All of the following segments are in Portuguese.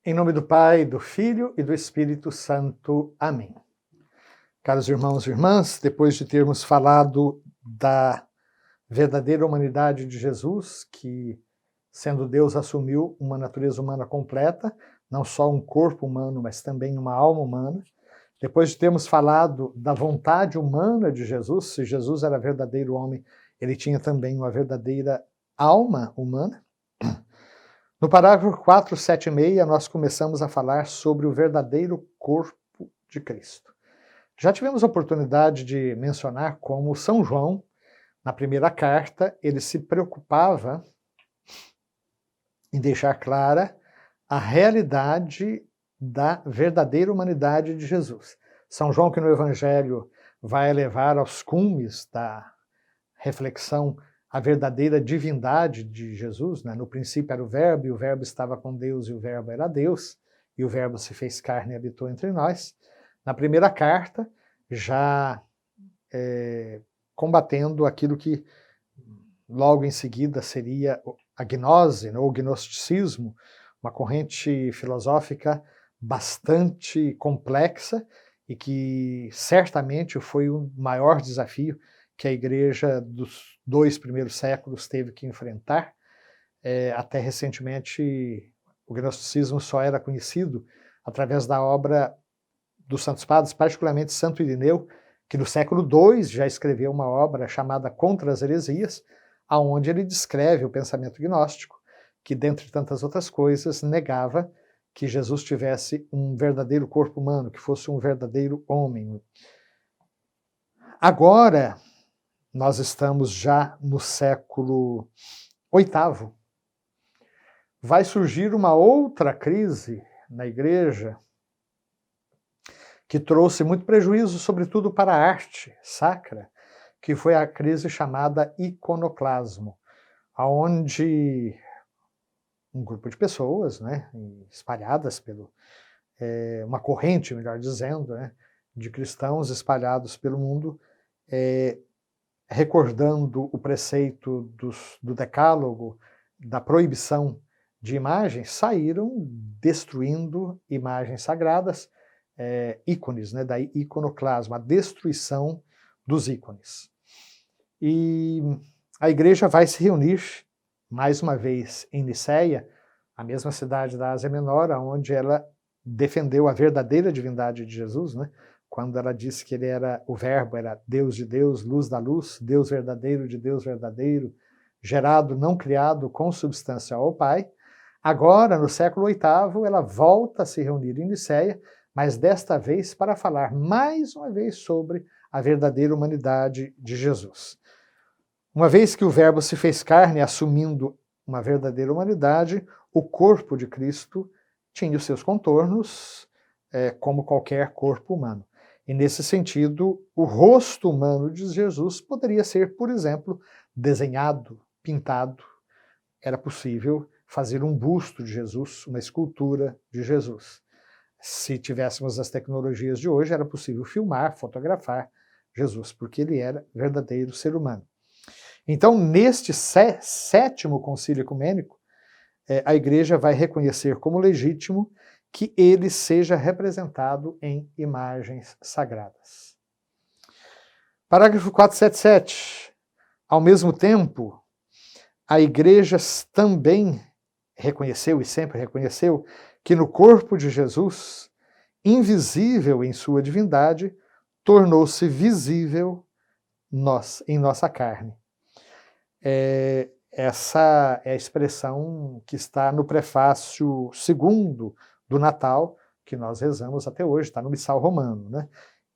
Em nome do Pai, do Filho e do Espírito Santo. Amém. Caros irmãos e irmãs, depois de termos falado da verdadeira humanidade de Jesus, que, sendo Deus, assumiu uma natureza humana completa, não só um corpo humano, mas também uma alma humana, depois de termos falado da vontade humana de Jesus, se Jesus era verdadeiro homem, ele tinha também uma verdadeira alma humana. No parágrafo 476, nós começamos a falar sobre o verdadeiro corpo de Cristo. Já tivemos a oportunidade de mencionar como São João, na primeira carta, ele se preocupava em deixar clara a realidade da verdadeira humanidade de Jesus. São João, que no Evangelho vai levar aos cumes da reflexão a verdadeira divindade de Jesus, né? No princípio era o Verbo, e o Verbo estava com Deus, e o Verbo era Deus, e o Verbo se fez carne e habitou entre nós. Na primeira carta, já combatendo aquilo que logo em seguida seria a gnose, né? O gnosticismo, uma corrente filosófica bastante complexa e que certamente foi o maior desafio que a igreja dos 2 primeiros séculos teve que enfrentar. Até recentemente, o gnosticismo só era conhecido através da obra dos Santos Padres, particularmente Santo Irineu, que no século II já escreveu uma obra chamada Contra as Heresias, aonde ele descreve o pensamento gnóstico, que, dentre tantas outras coisas, negava que Jesus tivesse um verdadeiro corpo humano, que fosse um verdadeiro homem. Agora, nós estamos já no século VIII. Vai surgir uma outra crise na igreja que trouxe muito prejuízo, sobretudo para a arte sacra, que foi a crise chamada iconoclasmo, onde um grupo de pessoas, né, espalhadas pelo uma corrente, melhor dizendo, né, de cristãos espalhados pelo mundo, recordando o preceito do decálogo, da proibição de imagens, saíram destruindo imagens sagradas, ícones, né, da iconoclasma, a destruição dos ícones. E a igreja vai se reunir mais uma vez em Niceia, a mesma cidade da Ásia Menor, onde ela defendeu a verdadeira divindade de Jesus, né? Quando ela disse que ele era o Verbo, era Deus de Deus, luz da luz, Deus verdadeiro de Deus verdadeiro, gerado, não criado, consubstancial ao Pai. Agora, no século VIII, ela volta a se reunir em Niceia, mas desta vez para falar mais uma vez sobre a verdadeira humanidade de Jesus. Uma vez que o Verbo se fez carne, assumindo uma verdadeira humanidade, o corpo de Cristo tinha os seus contornos, como qualquer corpo humano. E nesse sentido, o rosto humano de Jesus poderia ser, por exemplo, desenhado, pintado. Era possível fazer um busto de Jesus, uma escultura de Jesus. Se tivéssemos as tecnologias de hoje, era possível filmar, fotografar Jesus, porque ele era verdadeiro ser humano. Então, neste 7º concílio ecumênico, a igreja vai reconhecer como legítimo que ele seja representado em imagens sagradas. Parágrafo 477. Ao mesmo tempo, a igreja também reconheceu, e sempre reconheceu, que no corpo de Jesus, invisível em sua divindade, tornou-se visível em nossa carne. Essa é a expressão que está no prefácio 2º do Natal, que nós rezamos até hoje, está no Missal Romano, né?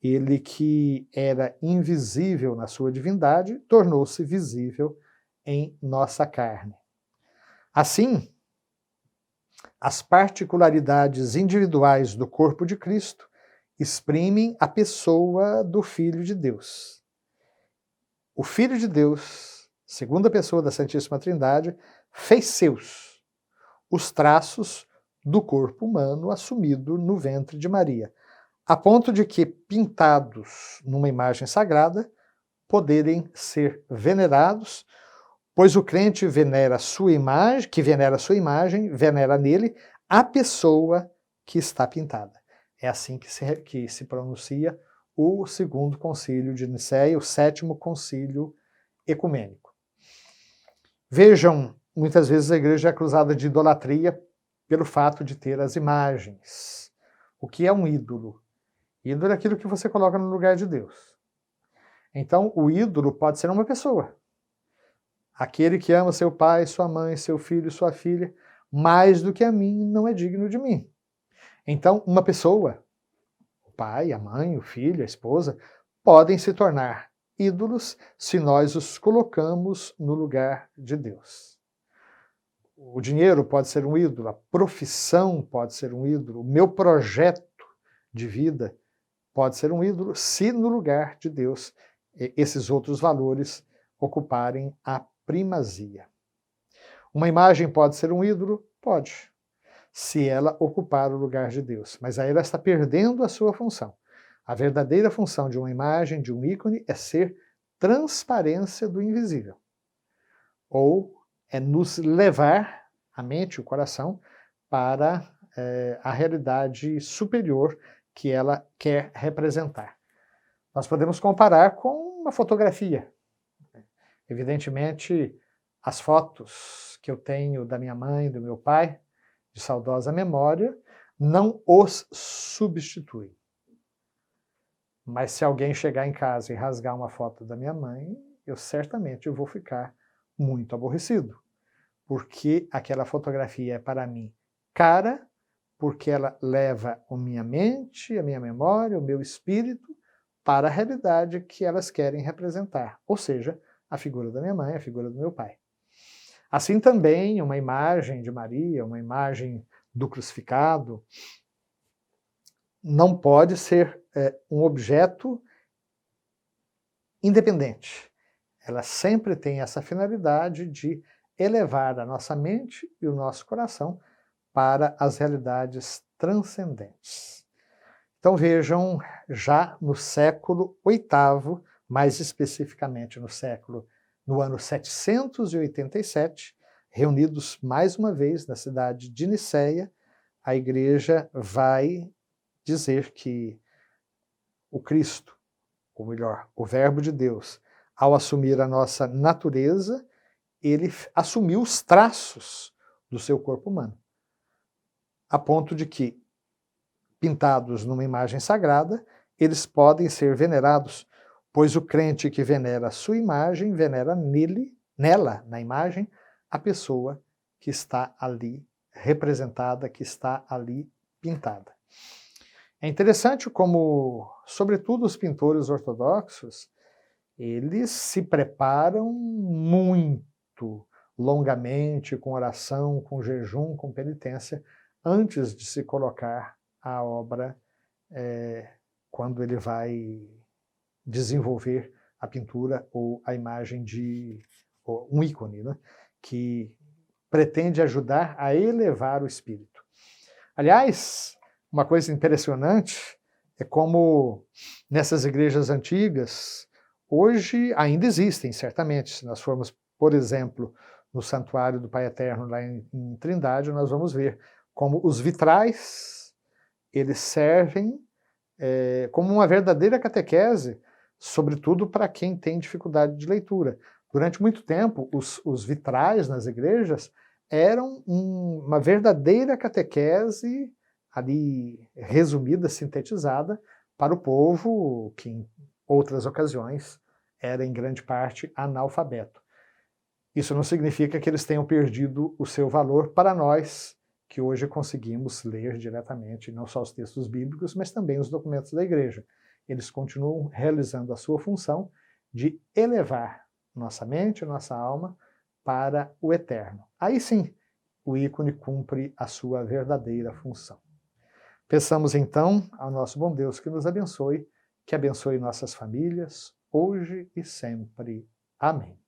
Ele que era invisível na sua divindade, tornou-se visível em nossa carne. Assim, as particularidades individuais do corpo de Cristo exprimem a pessoa do Filho de Deus. O Filho de Deus, segunda pessoa da Santíssima Trindade, fez seus os traços do corpo humano assumido no ventre de Maria, a ponto de que, pintados numa imagem sagrada, poderem ser venerados, pois o crente venera sua imagem, venera nele a pessoa que está pintada. É assim que se pronuncia o segundo concílio de Nicéia, o sétimo concílio ecumênico. Vejam, muitas vezes a igreja é acusada de idolatria pelo fato de ter as imagens. O que é um ídolo? Ídolo é aquilo que você coloca no lugar de Deus. Então, o ídolo pode ser uma pessoa. Aquele que ama seu pai, sua mãe, seu filho, sua filha, mais do que a mim, não é digno de mim. Então, uma pessoa, o pai, a mãe, o filho, a esposa, podem se tornar ídolos se nós os colocamos no lugar de Deus. O dinheiro pode ser um ídolo, a profissão pode ser um ídolo, o meu projeto de vida pode ser um ídolo se no lugar de Deus esses outros valores ocuparem a primazia. Uma imagem pode ser um ídolo? Pode, se ela ocupar o lugar de Deus, mas aí ela está perdendo a sua função. A verdadeira função de uma imagem, de um ícone, é ser transparência do invisível. Ou é nos levar, a mente e o coração, para a realidade superior que ela quer representar. Nós podemos comparar com uma fotografia. Evidentemente, as fotos que eu tenho da minha mãe, do meu pai, de saudosa memória, não os substituem. Mas se alguém chegar em casa e rasgar uma foto da minha mãe, eu certamente vou ficar muito aborrecido, porque aquela fotografia é para mim cara, porque ela leva a minha mente, a minha memória, o meu espírito para a realidade que elas querem representar, ou seja, a figura da minha mãe, a figura do meu pai. Assim também, uma imagem de Maria, uma imagem do crucificado, não pode ser um objeto independente. Ela sempre tem essa finalidade de elevar a nossa mente e o nosso coração para as realidades transcendentes. Então vejam, já no século VIII, mais especificamente no ano 787, reunidos mais uma vez na cidade de Nicéia, a igreja vai dizer que o Cristo, ou melhor, o Verbo de Deus, ao assumir a nossa natureza, ele assumiu os traços do seu corpo humano, a ponto de que, pintados numa imagem sagrada, eles podem ser venerados, pois o crente que venera a sua imagem, venera nela, na imagem, a pessoa que está ali representada, que está ali pintada. É interessante como, sobretudo os pintores ortodoxos, eles se preparam muito longamente, com oração, com jejum, com penitência, antes de se colocar a obra quando ele vai desenvolver a pintura ou a imagem de um ícone, né, que pretende ajudar a elevar o espírito. Aliás, uma coisa impressionante é como nessas igrejas antigas, hoje ainda existem, certamente. Se nós formos, por exemplo, no Santuário do Pai Eterno, lá em Trindade, nós vamos ver como os vitrais, eles servem como uma verdadeira catequese, sobretudo para quem tem dificuldade de leitura. Durante muito tempo, os vitrais nas igrejas eram uma verdadeira catequese ali resumida, sintetizada, para o povo que em outras ocasiões era em grande parte analfabeto. Isso não significa que eles tenham perdido o seu valor para nós, que hoje conseguimos ler diretamente não só os textos bíblicos, mas também os documentos da igreja. Eles continuam realizando a sua função de elevar nossa mente, nossa alma para o eterno. Aí sim, o ícone cumpre a sua verdadeira função. Peçamos então ao nosso bom Deus que nos abençoe, que abençoe nossas famílias, hoje e sempre. Amém.